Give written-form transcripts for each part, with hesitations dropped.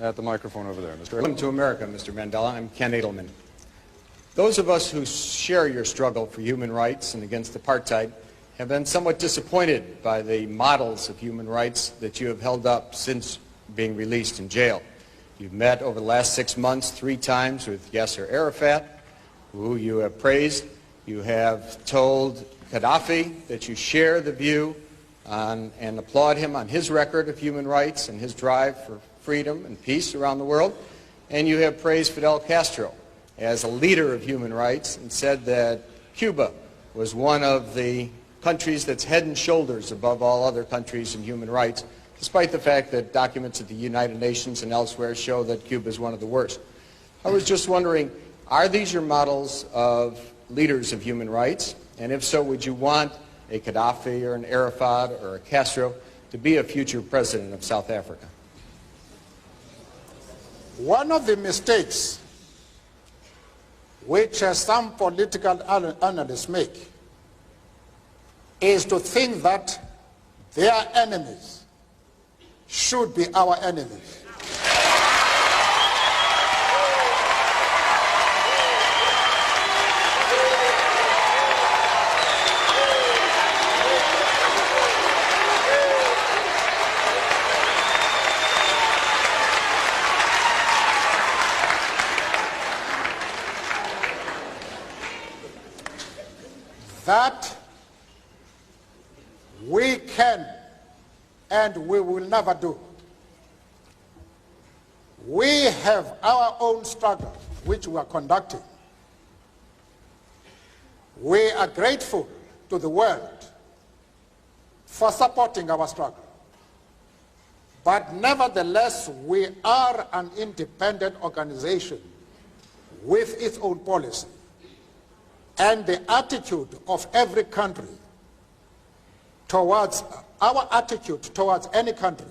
at the microphone over there, Mr. Welcome to America, Mr. Mandela. I'm Ken Edelman. Those of us who share your struggle for human rights and against apartheid have been somewhat disappointed by the models of human rights that you have held up since being released in jail. You've met over the last 6 months 3 times with Yasser Arafat, who you have praised. You have told Qaddafi that you share the view on, and applaud him on his record of human rights and his drive for freedom and peace around the world. And you have praised Fidel Castro as a leader of human rights and said that Cuba was one of the countries that's head and shoulders above all other countries in human rights, despite the fact that documents at the United Nations and elsewhere show that Cuba is one of the worst. I was just wondering, are these your models of leaders of human rights? And if so, would you want a Qaddafi or an Arafat or a Castro to be a future president of South Africa? One of the mistakes which some political analysts make is to think that their enemies should be our enemies. That we can and we will never do. We have our own struggle which we are conducting. We are grateful to the world for supporting our struggle. But nevertheless, we are an independent organization with its own policy. And the attitude of every country towards, our attitude towards any country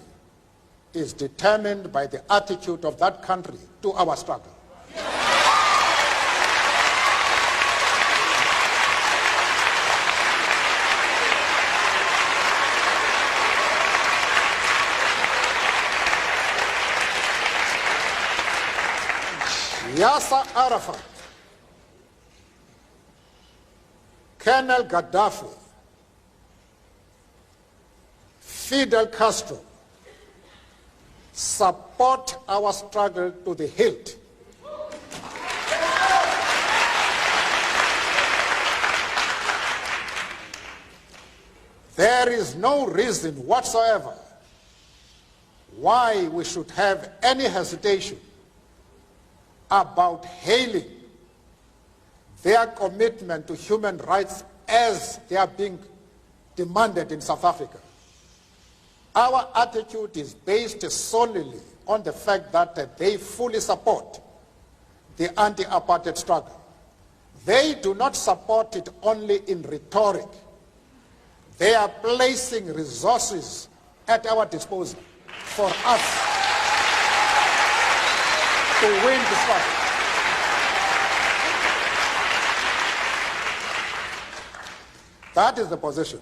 is determined by the attitude of that country to our struggle. Yasser Arafat, Colonel Gaddafi, Fidel Castro support our struggle to the hilt. There is no reason whatsoever why we should have any hesitation about hailing their commitment to human rights as they are being demanded in South Africa. Our attitude is based solely on the fact that they fully support the anti-apartheid struggle. They do not support it only in rhetoric. They are placing resources at our disposal for us to win the struggle. That is the position.